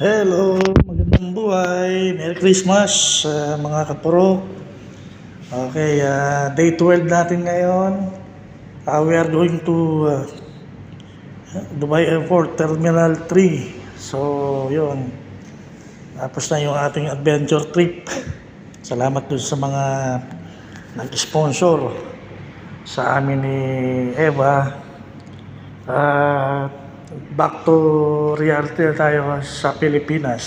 Hello, magandang buhay. Merry Christmas, mga kapurok. Okay, day 12 natin ngayon. We are going to Dubai Airport Terminal 3. So, yun. Tapos na yung ating adventure trip. Salamat dun sa mga nag-sponsor sa amin ni Eva. Back to reality tayo sa Pilipinas.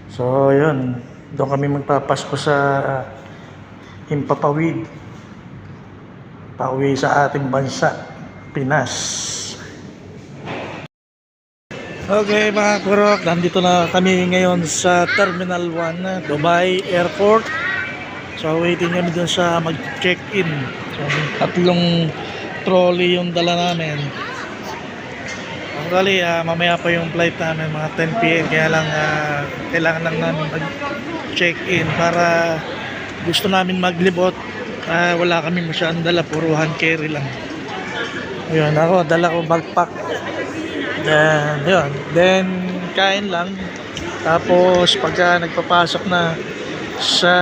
So yun, doon kami magpapasko sa Himpapawid, pauwi sa ating bansa, Pinas. Okay mga kurok, nandito na kami ngayon sa Terminal 1 Dubai Airport. So waiting kami doon sa mag-check-in. So, tatlong trolley yung dala namin. Actually, mamaya pa yung flight namin, mga 10 PM. Kaya lang, kailangan lang namin mag-check-in para gusto namin maglibot. Wala kami masyadong dala, puro hand carry lang. Ayun, ako, dala ko backpack. Then, yun. Then, kain lang. Tapos, pagka nagpapasok na sa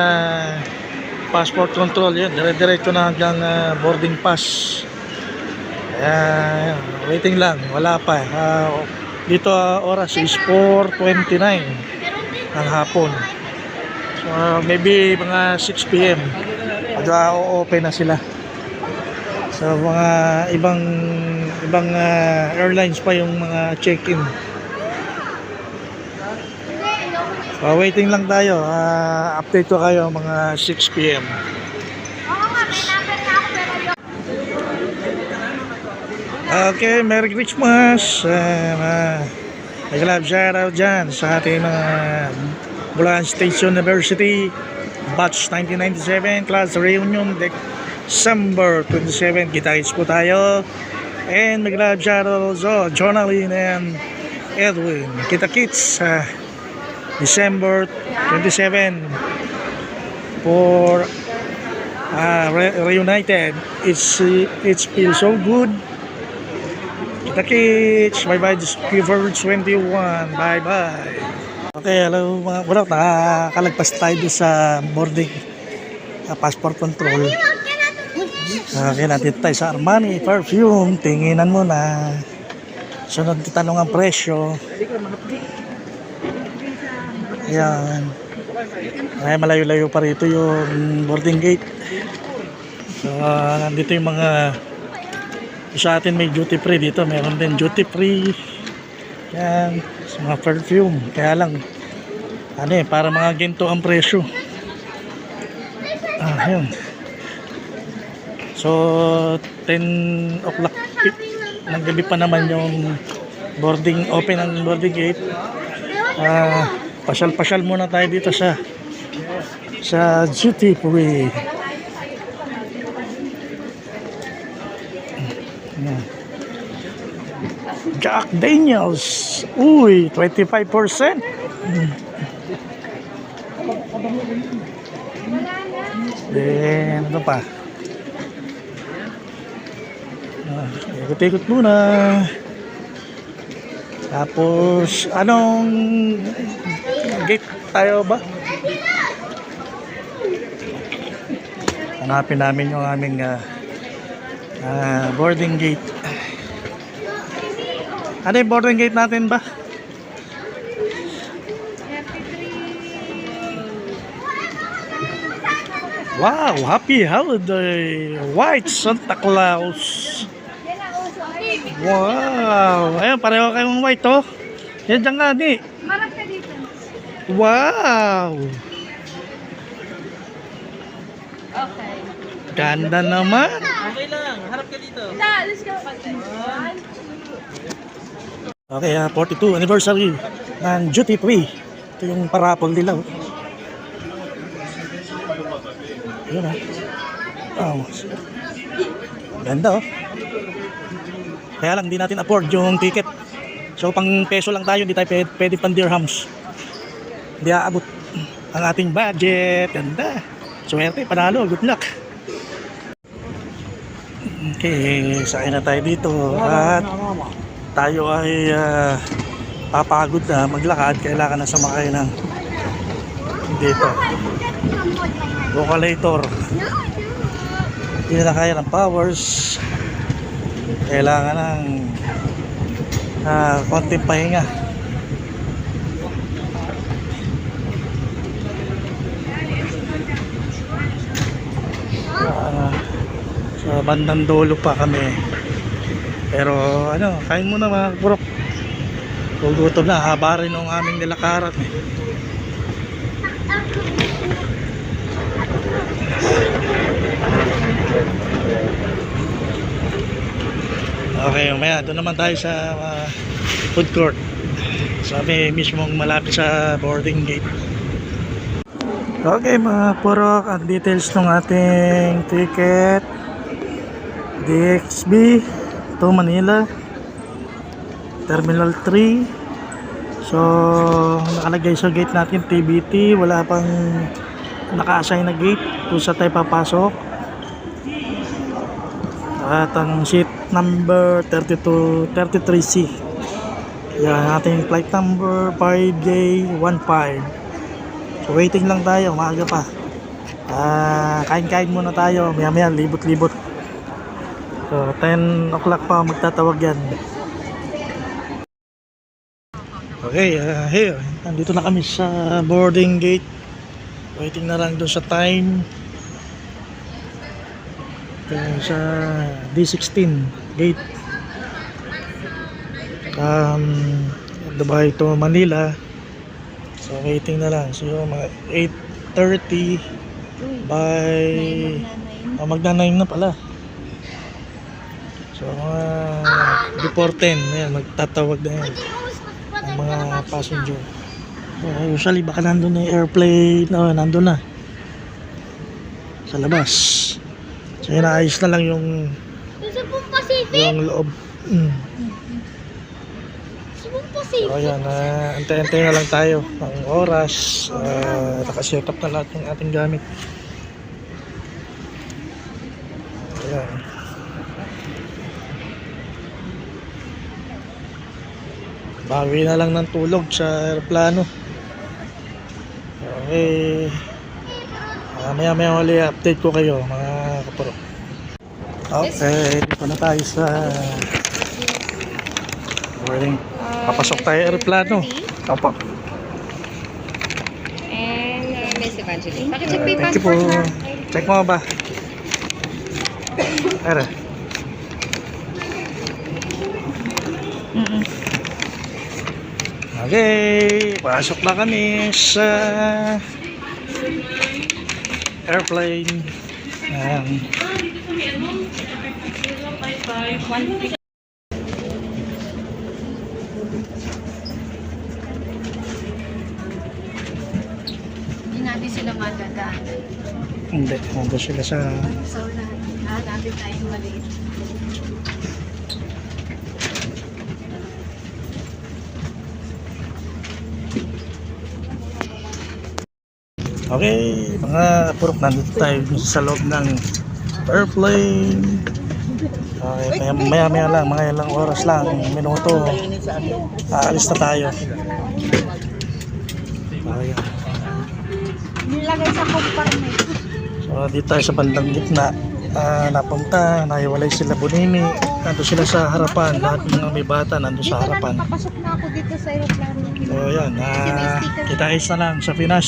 passport control, yun, dire-diretso na hanggang boarding pass. Waiting lang, wala pa. Dito oras is 4:29 ng hapon. So maybe mga 6 PM mag-o-open na sila. So mga ibang airlines pa yung mga check-in. So waiting lang tayo. Update ko kayo mga 6 PM. Okay, Merry Christmas. Nag-love shoutout dyan sa ating mga Bulacan State University Batch 1997 Class Reunion December 27. Kita-kits po tayo. And mag-love shoutout also Jonalyn and Edwin. Kita-kits December 27 for reunited. It feels so good. Kita kits, bye bye, February 21, bye bye. Okay, hello mga kurok, nakakalagpas tayo sa boarding passport control. Okay, natin tayo sa Armani perfume, tinginan mo na. Sunod tanong ang presyo. Yan. Ay, malayo-layo pa rito yung boarding gate. So, nandito yung mga sa atin, may duty free dito, meron din duty free. Yan, sa mga perfume. Kaya lang para mga ginto ang presyo. Yun. So 10 o'clock ng gabi pa naman yung open ang boarding gate. Pasyal-pasyal muna tayo dito sa duty free. Jack Daniels, uy, 25%. Then, ano pa? Ikot-ikot muna. Tapos, anong gate tayo ba? Hanapin namin yung aming boarding gate. Ano yung boarding gate natin ba? Wow, happy holiday, white Santa Claus. Wow, ayun, pareho kayong white, oh. Yan dyan nga, di. Marap ka dito. Wow. Okay. Ganda naman. Okay lang, harap ka dito. Let's go. Okay, 42 anniversary ng duty free. Ito yung parapol nila. Yun, oh. Ganda, oh. Kaya lang, hindi natin afford yung ticket. So, pang peso lang tayo, hindi tayo pwede pang dirhams. Hindi aabot ang ating budget. Ganda. Swerte, panalo. Good luck. Okay, sakay na tayo dito. At tayo ay papagod na maglakad, kailangan na sumakay ng dito vocalator. Hindi na kaya ng powers, kailangan ng konting pahinga. Sa bandang dulo pa kami, pero ano, kain muna mga kapurok. Gugutom na, haba rin ang aming nilakaran eh. Okay, umaya doon naman tayo sa food court. Sabi mismong malapit sa boarding gate. Okay mga purok, ang details ng ating ticket. DXB to Manila Terminal 3. So nakalagay sa gate natin TBT, wala pang naka-assign na gate kung saan tayo papasok. At ang seat number 33C. Yan ating flight number 5J15. So waiting lang tayo, maaga pa. Kain-kain muna tayo, maya-maya libot-libot. So 10 o'clock pa magtatawag yan. Okay, here, nandito na kami sa boarding gate. Waiting na lang doon sa time. Sa D16 gate. Dubai to Manila. So waiting na lang. So mga 8:30 by magna 9 na pala. So before 10 ayan, magtatawag na yan ang mga passenger. So, usually baka nandun na yung airplane, nandun na sa labas. So inaayos na lang yung loob. So ayan, antay-antay na lang tayo ng oras. Nakaset up na lahat ng ating gamit. Ayan. Bawi na lang ng tulog sa aeroplano. Okay. Maya-maya ulit update ko kayo mga kapuro. Okay, dito na tayo sa boarding. Papasok tayo aeroplano. Opo. And Miss Evangeline. Pakicheck pa yung Thank you po. passport na. Check mo ba? Era. Okay, pasok na kami sa airplane. Ayan. Hindi natin sila madadaanan. Hindi, nandun sila sa So, nahanapin tayong maliit. okay, mga purok, nandito tayo sa loob ng airplane. Okay, maya lang, mga ilang oras lang, minuto, aalis na tayo. Okay. Nilagay sa compartment. So dito tayo sa bandang gitna, napunta, naiwalay sila Bunini, nandun sila sa harapan, lahat ng mga may bata nandun sa harapan. Papasok na ako dito sa aeroplano. So yan, kita-ayos na lang sa Pinas.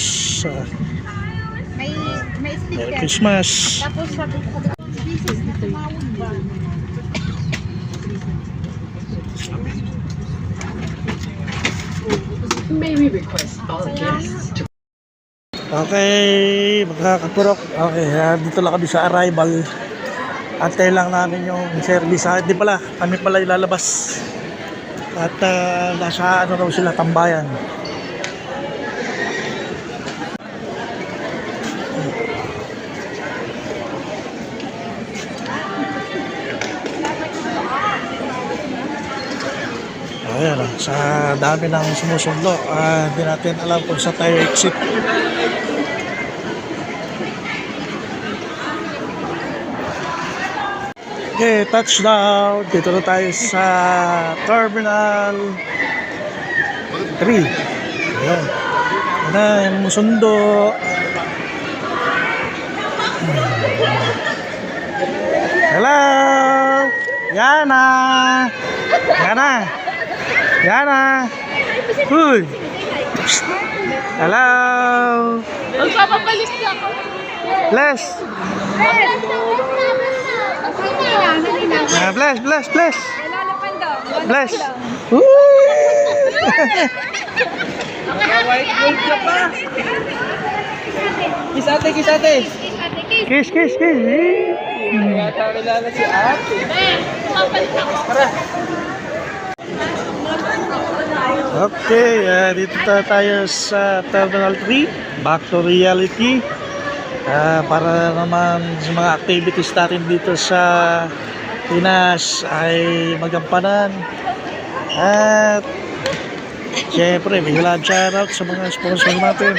May sticker. Merry Christmas. Tapos sabi ko, business na tumawag ba? May we request all guests to Okay, magkakapurok. Okay, dito lang kami sa arrival. Antay lang namin yung service. Hindi pala, kami pala ilalabas. At nasa ano raw sila, tambayan. Ayan, sa dami ng sumusundo, hindi natin alam kung sa tayo exit. Okay, touchdown. Dito na tayo sa terminal 3. Ayun. Yan na, yung sundo. Hello! Yana! Yana! Yana! Uy! Hello! Magpapapalis na ako. Bless! Bless, bless, bless! Lalapan daw. Bless! Woo! White gold ka pa. Kiss ate, kiss ate. Kiss, kiss, kiss! Yata kilala si ate. Tara. Okay, dito tayo sa Terminal 3, back to reality. Para naman sa mga activities natin dito sa Pinas ay magampanan. At syempre, may love shoutout sa mga sponsor natin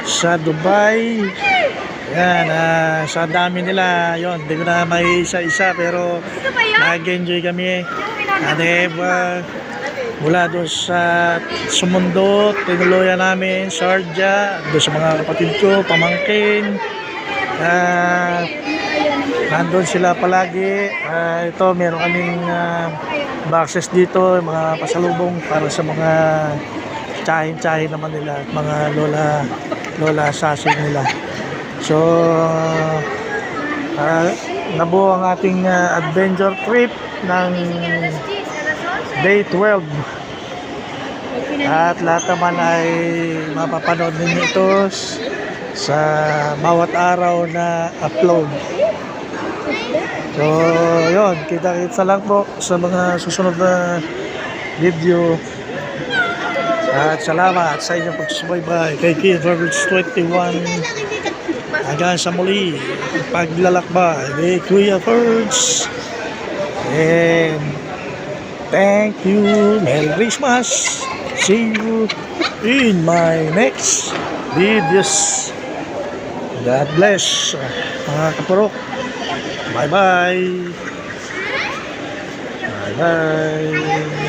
sa Dubai. Yan, sa dami nila, yon, hindi ko na may isa-isa pero nag-enjoy kami. Mula doon sa Sumundo, tinuluyan namin, Sharjah, doon sa mga kapatid ko, pamangkin. Nandun sila palagi. Ito, meron kaming boxes dito, mga pasalubong para sa mga tsahin-tsahin naman nila at mga lola sasig nila. So, nabuo ang ating adventure trip ng day 12. At lahat naman ay mapapanood ninyo ito sa bawat araw na upload. So, yun, kita-kita lang po sa mga susunod na video. At salamat sa inyong pagsubaybay kay Kid Roberts 21. Hanggang sa muli, paglalakbay kay Kuya Ferds. And thank you. Merry Christmas. See you in my next videos. God bless mga kapurok. Bye bye. Bye bye.